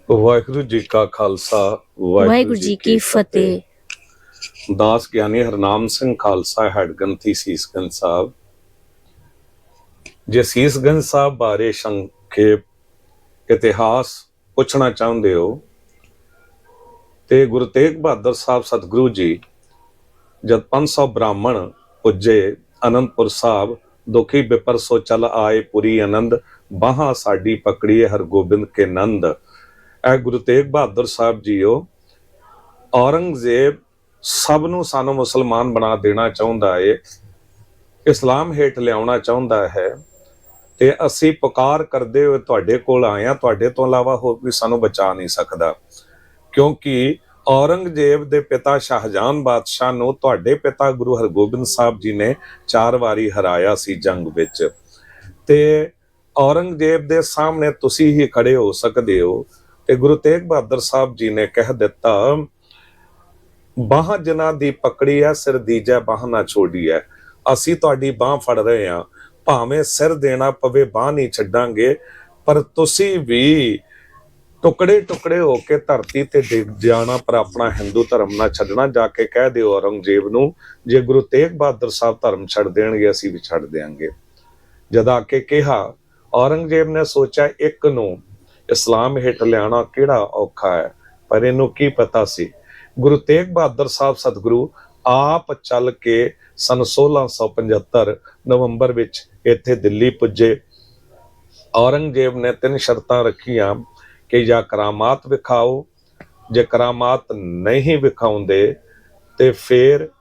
ਵਾਹਿਗੁਰੂ ਜੀ ਕਾ ਖਾਲਸਾ ਵਾਹਿਗੁਰੂ ਜੀ ਕੀ ਫਤਿਹ। ਦਾਸ ਗਿਆਨੀ ਹਰਨਾਮ ਸਿੰਘ ਖਾਲਸਾ ਹੈਡਗੰਥੀ ਸੀਸਗੰਜ ਸਾਹਿਬ। ਜੇ ਸੀਸਗੰਜ ਸਾਹਿਬ ਬਾਰੇ ਸੰਖੇਪ ਇਤਿਹਾਸ ਪੁੱਛਣਾ ਚਾਹੁੰਦੇ ਹੋ ਤੇ ਗੁਰੂ ਤੇਗ ਬਹਾਦਰ ਸਾਹਿਬ ਸਤਿਗੁਰੂ ਜੀ ਜਦ 500 ਬ੍ਰਾਹਮਣ ਪੁੱਜੇ ਅਨੰਦਪੁਰ ਸਾਹਿਬ, ਦੁਖੀ ਬਿਪਰ ਸੋ ਚਲ ਆਏ ਪੁਰੀ ਆਨੰਦ, ਬਾਹਾਂ ਸਾਡੀ ਪਕੜੀਏ ਹਰਗੋਬਿੰਦ ਕੇ ਨੰਦ। ਇਹ ਗੁਰੂ ਤੇਗ ਬਹਾਦਰ ਸਾਹਿਬ ਜੀਓ, ਔਰੰਗਜ਼ੇਬ ਸਭ ਨੂੰ ਸਾਨੂੰ ਮੁਸਲਮਾਨ ਬਣਾ ਦੇਣਾ ਚਾਹੁੰਦਾ ਹੈ, ਇਸਲਾਮ ਹੇਠ ਲਿਆਉਣਾ ਚਾਹੁੰਦਾ ਹੈ, ਤੇ ਅਸੀਂ ਪੁਕਾਰ ਕਰਦੇ ਹੋਏ ਤੁਹਾਡੇ ਕੋਲ ਆਏ ਹਾਂ। ਤੁਹਾਡੇ ਤੋਂ ਇਲਾਵਾ ਹੋਰ ਕੋਈ ਸਾਨੂੰ ਬਚਾ ਨਹੀਂ ਸਕਦਾ, ਕਿਉਂਕਿ ਔਰੰਗਜ਼ੇਬ ਦੇ ਪਿਤਾ ਸ਼ਾਹਜਹਾਨ ਬਾਦਸ਼ਾਹ ਨੂੰ ਤੁਹਾਡੇ ਪਿਤਾ ਗੁਰੂ ਹਰਗੋਬਿੰਦ ਸਾਹਿਬ ਜੀ ਨੇ 4 ਵਾਰੀ ਹਰਾਇਆ ਸੀ ਜੰਗ ਵਿੱਚ, ਤੇ ਔਰੰਗਜ਼ੇਬ ਦੇ ਸਾਹਮਣੇ ਤੁਸੀਂ ਹੀ ਖੜੇ ਹੋ ਸਕਦੇ ਹੋ। ਤੇ ਗੁਰੂ ਤੇਗ ਬਹਾਦਰ ਸਾਹਿਬ ਜੀ ਨੇ ਕਹਿ ਦਿੱਤਾ, ਬਾਹ ਜਿਨ੍ਹਾਂ ਦੀ ਪਕੜੀ ਹੈ ਸਿਰ ਦੀਜੈ ਬਾਹ ਨਾ ਛੋੜੀ ਹੈ। ਅਸੀਂ ਤੁਹਾਡੀ ਬਾਹ ਫੜ ਰਹੇ ਹਾਂ, ਭਾਵੇਂ ਸਿਰ ਦੇਣਾ ਪਵੇ ਬਾਹ ਨਹੀਂ ਛੱਡਾਂਗੇ, ਪਰ ਤੁਸੀਂ ਵੀ ਟੁਕੜੇ ਟੁਕੜੇ ਹੋ ਕੇ ਧਰਤੀ ਤੇ ਡਿੱਗ ਜਾਣਾ, ਪਰ ਆਪਣਾ ਹਿੰਦੂ ਧਰਮ ਨਾ ਛੱਡਣਾ। ਜਾ ਕੇ ਕਹਿ ਦਿਓ ਔਰੰਗਜ਼ੇਬ ਨੂੰ, ਜੇ ਗੁਰੂ ਤੇਗ ਬਹਾਦਰ ਸਾਹਿਬ ਧਰਮ ਛੱਡ ਦੇਣਗੇ ਅਸੀਂ ਵੀ ਛੱਡ ਦਿਆਂਗੇ। ਜਦ ਆ ਕੇ ਕਿਹਾ, ਔਰੰਗਜ਼ੇਬ ਨੇ ਸੋਚਿਆ ਇੱਕ ਨੂੰ ਇਸਲਾਮ ਹੇਠ ਲਿਆਉਣਾ ਕਿਹੜਾ ਔਖਾ ਹੈ, ਪਰ ਇਹਨੂੰ ਕੀ ਪਤਾ ਸੀ ਗੁਰੂ ਤੇਗ ਬਹਾਦਰ ਸਾਹਿਬ ਸਤਿਗੁਰੂ ਆਪ ਚੱਲ ਕੇ ਸਨ 1675 ਨਵੰਬਰ ਵਿੱਚ ਇੱਥੇ ਦਿੱਲੀ ਪੁੱਜੇ। ਔਰੰਗਜ਼ੇਬ ਨੇ 3 ਸ਼ਰਤਾਂ ਰੱਖੀਆਂ ਕਿ ਜਾਂ ਕਰਾਮਾਤ ਵਿਖਾਓ, ਜੇ ਕਰਾਮਾਤ ਨਹੀਂ ਵਿਖਾਉਂਦੇ ਤੇ ਫਿਰ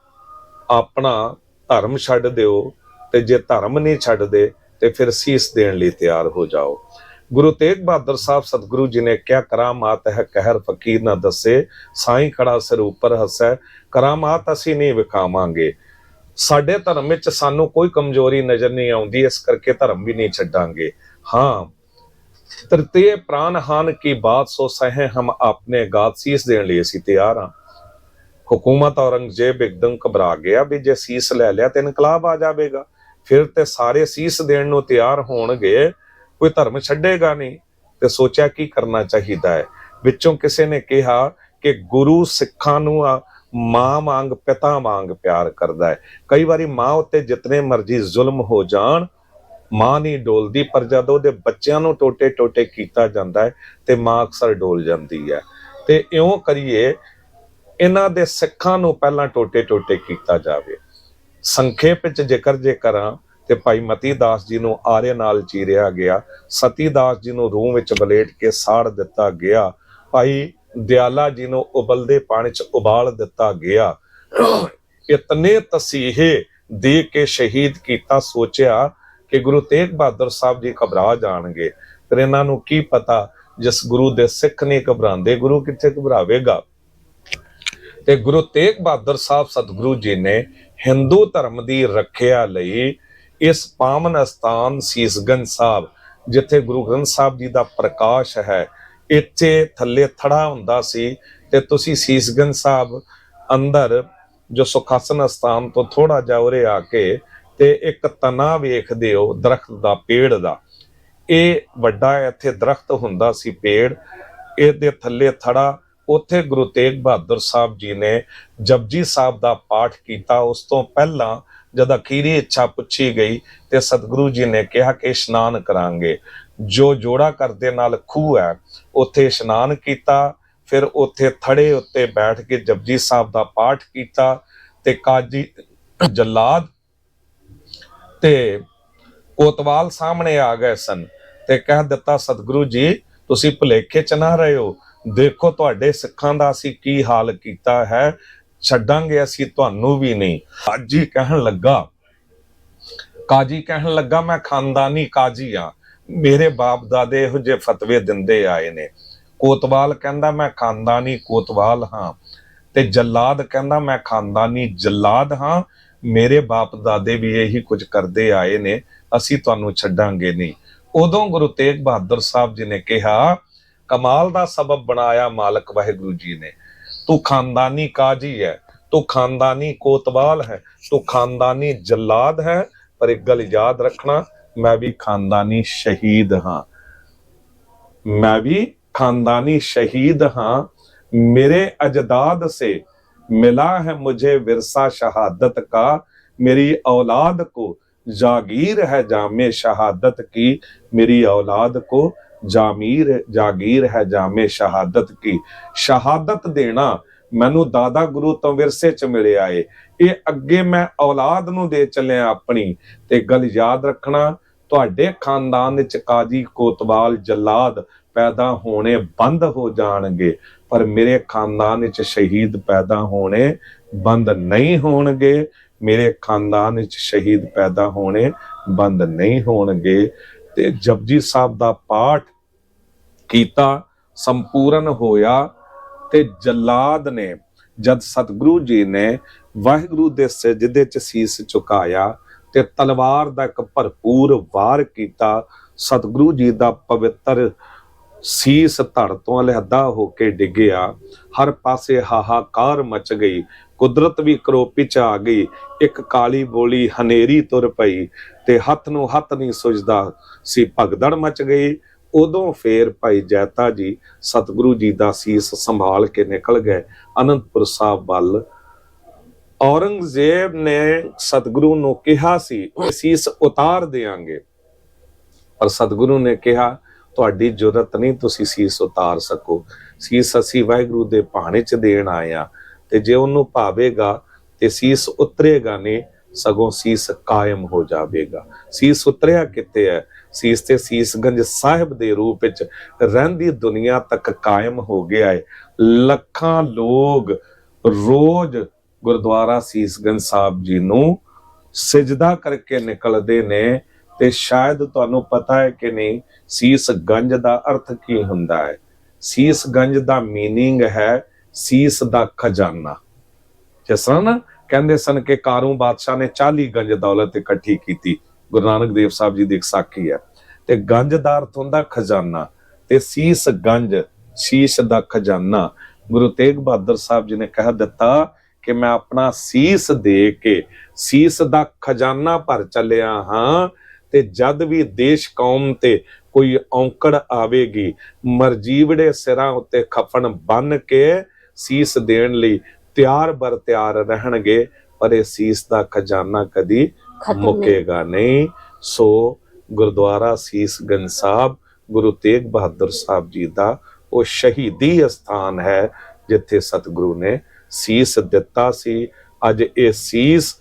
ਆਪਣਾ ਧਰਮ ਛੱਡ ਦਿਓ, ਤੇ ਜੇ ਧਰਮ ਨਹੀਂ ਛੱਡਦੇ ਤੇ ਫਿਰ ਸੀਸ ਦੇਣ ਲਈ ਤਿਆਰ ਹੋ ਜਾਓ। ਗੁਰੂ ਤੇਗ ਬਹਾਦਰ ਸਾਹਿਬ ਸਤਿਗੁਰੂ ਜੀ ਨੇ ਕਿਹਾ, ਕਰਾਮਾਤ ਹੈ ਕਹਿਰ ਫਕੀਰ ਨਾ ਦੱਸੇ, ਸਾਈਂ ਖੜਾ ਸਿਰ ਉੱਪਰ ਹੱਸੈ। ਕਰਾਮਾਤ ਅਸੀਂ ਨਹੀਂ ਵਿਖਾਵਾਂਗੇ, ਸਾਡੇ ਧਰਮ ਵਿੱਚ ਸਾਨੂੰ ਕੋਈ ਕਮਜ਼ੋਰੀ ਨਜ਼ਰ ਨਹੀਂ ਆਉਂਦੀ, ਇਸ ਕਰਕੇ ਧਰਮ ਵੀ ਨਹੀਂ ਛੱਡਾਂਗੇ। ਹਾਂ, ਤ੍ਰਿਤੀਏ ਪ੍ਰਾਨ ਹਾਨ ਕੀ ਬਾਤ ਸੋ ਸਹੇ ਹਮ ਆਪਣੇ ਗਾਤ, ਸੀਸ ਦੇਣ ਲਈ ਅਸੀਂ ਤਿਆਰ ਹਾਂ। ਹੁਕੂਮਤ ਔਰੰਗਜ਼ੇਬ ਇੱਕਦਮ ਘਬਰਾ ਗਿਆ ਵੀ ਜੇ ਸੀਸ ਲੈ ਲਿਆ ਤੇ ਇਨਕਲਾਬ ਆ ਜਾਵੇਗਾ, ਫਿਰ ਤੇ ਸਾਰੇ ਸੀਸ ਦੇਣ ਨੂੰ ਤਿਆਰ ਹੋਣਗੇ, ਕੋਈ ਧਰਮ ਛੱਡੇਗਾ ਨਹੀਂ। ਤੇ ਸੋਚਿਆ ਕੀ ਕਰਨਾ ਚਾਹੀਦਾ ਹੈ। ਵਿੱਚੋਂ ਕਿਸੇ ਨੇ ਕਿਹਾ ਕਿ ਗੁਰੂ ਸਿੱਖਾਂ ਨੂੰ ਮਾਂ ਵਾਂਗ ਪਿਤਾ ਵਾਂਗ ਪਿਆਰ ਕਰਦਾ ਹੈ। ਕਈ ਵਾਰੀ ਮਾਂ ਉੱਤੇ ਜਿਤਨੇ ਮਰਜ਼ੀ ਜ਼ੁਲਮ ਹੋ ਜਾਣ, ਮਾਂ ਨਹੀਂ ਡੋਲਦੀ, ਪਰ ਜਦੋਂ ਉਹਦੇ ਬੱਚਿਆਂ ਨੂੰ ਟੋਟੇ ਟੋਟੇ ਕੀਤਾ ਜਾਂਦਾ ਹੈ ਤੇ ਮਾਂ ਅਕਸਰ ਡੋਲ ਜਾਂਦੀ ਹੈ। ਤੇ ਇਉਂ ਕਰੀਏ, ਇਹਨਾਂ ਦੇ ਸਿੱਖਾਂ ਨੂੰ ਪਹਿਲਾਂ ਟੋਟੇ ਟੋਟੇ ਕੀਤਾ ਜਾਵੇ। ਸੰਖੇਪ ਵਿੱਚ ਜ਼ਿਕਰ ਜੇ ਕਰਾਂ ਤੇ ਭਾਈ ਮਤੀ ਦਾਸ ਜੀ ਨੂੰ ਆਰੇ ਨਾਲ ਚੀਰਿਆ ਗਿਆ, ਸਤੀ ਦਾਸ ਜੀ ਨੂੰ ਰੂਹ ਵਿੱਚ ਵਲੇਟ ਕੇ ਸਾੜ ਦਿੱਤਾ ਗਿਆ, ਭਾਈ ਦਿਆਲਾ ਜੀ ਨੂੰ ਉਬਲਦੇ ਪਾਣੀ 'ਚ ਉਬਾਲ ਦਿੱਤਾ ਗਿਆ। ਇਤਨੇ ਤਸੀਹੇ ਦੇ ਕੇ ਸ਼ਹੀਦ ਕੀਤਾ। ਸੋਚਿਆ ਕਿ ਗੁਰੂ ਤੇਗ ਬਹਾਦਰ ਸਾਹਿਬ ਜੀ ਘਬਰਾ ਜਾਣਗੇ, ਪਰ ਇਹਨਾਂ ਨੂੰ ਕੀ ਪਤਾ, ਜਿਸ ਗੁਰੂ ਦੇ ਸਿੱਖ ਨਹੀਂ ਘਬਰਾਉਂਦੇ, ਗੁਰੂ ਕਿੱਥੇ ਘਬਰਾਵੇਗਾ। ਤੇ ਗੁਰੂ ਤੇਗ ਬਹਾਦਰ ਸਾਹਿਬ ਸਤਿਗੁਰੂ ਜੀ ਨੇ ਹਿੰਦੂ ਧਰਮ ਦੀ ਰੱਖਿਆ ਲਈ ਇਸ ਪਾਵਨ ਅਸਥਾਨ ਸੀਸਗੰਜ ਸਾਹਿਬ, ਜਿੱਥੇ ਗੁਰੂ ਗ੍ਰੰਥ ਸਾਹਿਬ ਜੀ ਦਾ ਪ੍ਰਕਾਸ਼ ਹੈ, ਇੱਥੇ ਥੱਲੇ ਥੜਾ ਹੁੰਦਾ ਸੀ, ਤੇ ਤੁਸੀਂ ਸੀਸਗੰਜ ਸਾਹਿਬ ਅੰਦਰ ਜੋ ਸੁਖਾਸਨ ਅਸਥਾਨ ਤੋਂ ਥੋੜਾ ਜਿਹਾ ਉਰੇ ਆ ਕੇ ਤੇ ਇੱਕ ਤਨਾ ਵੇਖਦੇ ਹੋ ਦਰਖਤ ਦਾ, ਪੇੜ ਦਾ। ਇਹ ਵੱਡਾ ਇੱਥੇ ਦਰਖਤ ਹੁੰਦਾ ਸੀ ਪੇੜ, ਇਹਦੇ ਥੱਲੇ ਥੜਾ, ਉੱਥੇ ਗੁਰੂ ਤੇਗ ਬਹਾਦਰ ਸਾਹਿਬ ਜੀ ਨੇ ਜਪਜੀ ਸਾਹਿਬ ਦਾ ਪਾਠ ਕੀਤਾ। ਉਸ ਤੋਂ ਪਹਿਲਾਂ ਜਦ ਅਖੀਰੀ ਇੱਛਾ ਪੁੱਛੀ ਗਈ ਤੇ ਸਤਿਗੁਰੂ ਜੀ ਨੇ ਕਿਹਾ ਕਿ ਇਸ਼ਨਾਨ ਕਰਾਂਗੇ। ਜੋ ਜੋੜਾ ਘਰ ਦੇ ਨਾਲ ਖੂਹ ਹੈ, ਉੱਥੇ ਇਸ਼ਨਾਨ ਕੀਤਾ, ਫਿਰ ਉੱਥੇ ਥੜੇ ਉੱਤੇ ਬੈਠ ਕੇ ਜਪਜੀ ਸਾਹਿਬ ਦਾ ਪਾਠ ਕੀਤਾ, ਤੇ ਕਾਜੀ ਜਲਾਦ ਤੇ ਕੋਤਵਾਲ ਸਾਹਮਣੇ ਆ ਗਏ ਸਨ ਤੇ ਕਹਿ ਦਿੱਤਾ, ਸਤਿਗੁਰੂ ਜੀ ਤੁਸੀਂ ਭੁਲੇਖੇ 'ਚ ਨਾ ਰਹੇ ਹੋ, ਦੇਖੋ ਤੁਹਾਡੇ ਸਿੱਖਾਂ ਦਾ ਅਸੀਂ ਕੀ ਹਾਲ ਕੀਤਾ ਹੈ, ਛੱਡਾਂਗੇ ਅਸੀਂ ਤੁਹਾਨੂੰ ਵੀ ਨਹੀਂ। ਕਾਜੀ ਕਹਿਣ ਲੱਗਾ ਮੈਂ ਖਾਨਦਾਨੀ ਕਾਜੀ ਹਾਂ, ਮੇਰੇ ਬਾਪ ਦਾਦੇ ਇਹੋ ਜਿਹੇ ਫਤਵੇ ਦਿੰਦੇ ਆਏ ਨੇ। ਕੋਤਵਾਲ ਕਹਿੰਦਾ ਮੈਂ ਖਾਨਦਾਨੀ ਕੋਤਵਾਲ ਹਾਂ, ਤੇ ਜਲਾਦ ਕਹਿੰਦਾ ਮੈਂ ਖਾਨਦਾਨੀ ਜਲਾਦ ਹਾਂ, ਮੇਰੇ ਬਾਪ ਦਾਦੇ ਵੀ ਇਹੀ ਕੁਝ ਕਰਦੇ ਆਏ ਨੇ, ਅਸੀਂ ਤੁਹਾਨੂੰ ਛੱਡਾਂਗੇ ਨਹੀਂ। ਉਦੋਂ ਗੁਰੂ ਤੇਗ ਬਹਾਦਰ ਸਾਹਿਬ ਜੀ ਨੇ ਕਿਹਾ, ਕਮਾਲ ਦਾ ਸਬਬ ਬਣਾਇਆ ਮਾਲਕ ਵਾਹਿਗੁਰੂ ਜੀ ਨੇ, ਤੂੰ ਖਾਨਦਾਨੀ ਕਾਜੀ ਹੈ, ਤੂੰ ਖਾਨਦਾਨੀ ਕੋਤਵਾਲ ਹੈ, ਤੂੰ ਖਾਨਦਾਨੀ ਜਲਾਦ ਹੈ, ਪਰ ਇੱਕ ਗੱਲ ਯਾਦ ਰੱਖਣਾ, ਮੈਂ ਵੀ ਖਾਨਦਾਨੀ ਸ਼ਹੀਦ ਹਾਂ, ਮੈਂ ਵੀ खानदानी शहीद हाँ, मेरे अजदाद से मिला है मुझे विरसा शहादत का, मेरी औलाद को जागीर है जामे शहादत की, मेरी औलाद को जागीर है जामे शहादत की। शहादत देना मैनू दादा गुरु तो विरसे च मिलिया है, ये अगे मैं औलाद नू दे चलिया अपनी। ते गल याद रखना, तुहाडे खानदान विच काजी कोतवाल जलाद पैदा होने बंद हो जाणगे, पर मेरे खानदान विच शहीद पैदा होने बंद नहीं होणगे, मेरे खानदान विच शहीद पैदा होने बंद नहीं होणगे। ते जपजी साहब दा पाठ कीता, संपूर्ण होया, ते जलाद ने जद सतगुरु जी ने वाहिगुरु दे सजदे च सीस झुकाया ते तलवार दा एक भरपूर वार कीता, सतगुरु जी दा पवित्र सीस धड़ तो अलहदा होके डिग्या। हर पासे हाहाकार मच गई, कुदरत भी करोपी च आ गई। एक काली बोली हनेरी तुर पई ते हथ नूं हथ नहीं सुझदा सी, भगदड़ मच गई। उदों फेर भाई जैता जी सतगुरु जी दा सीस संभाल के निकल गए आनंदपुर साहब वल। औरंगजेब ने सतगुरु नूं कहा सी सीस उतार देंगे, पर सतगुरु ने कहा तुहाडी जुरत नहीं, तुसी सीस उतार सको। सीस असी वाहिगुरु दे भाणे च देण आया, ते जे उन्होंने भावेगा ते सीस उतरेगा नहीं, सगों सीस कायम हो जाएगा। सीस उतरिया किते है? सीस ते सीसगंज साहिब दे रूप विच रहंदी दुनिया तक कायम हो गया है। लखां लोग रोज गुरुद्वारा सीसगंज साहब जी नूं सिजदा करके निकलदे ने। ते शायद तुहानूं पता है कि नहीं, सीसगंज दा अर्थ की हुंदा है? सीसगंज दा मीनिंग है सीस दा खजाना। जिस तरह ना कहंदे सन कि कारूं बादशाह ने 40 गंज दौलत इकट्ठी की, गुरु नानक देव साहब जी दी एक साखी है। ते गंज दा अर्थ हुंदा खजाना, ते सीस गंज शीश दा खजाना। गुरु तेग बहादुर साहब जी ने कह दिता कि मैं अपना सीस दे के सीस दा खजाना भर चलिया हाँ, ते जद भी देश कौम ते कोई औंकड़ आवेगी, मरजीवड़े सिरां उत्ते खफन बन के सीस देण लई त्यार बर त्यार रहणगे, पर इह सीस दा खजाना कदी मुकेगा नहीं। सो गुरुद्वारा सीसगंज साहब गुरु तेग बहादुर साहब जी दा वो शहीदी स्थान है जिथे सतगुरु ने सीस दिता सी। अज ये सीस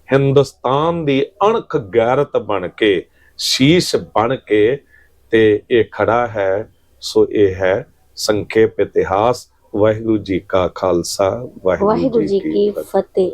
हिंदुस्तान दी अणख गैरत बन के, शीश बन के ते ये खड़ा है। सो ये है संखेप इतिहास। वाहिगुरु जी का खालसा, वाहिगुरु जी की फतेह।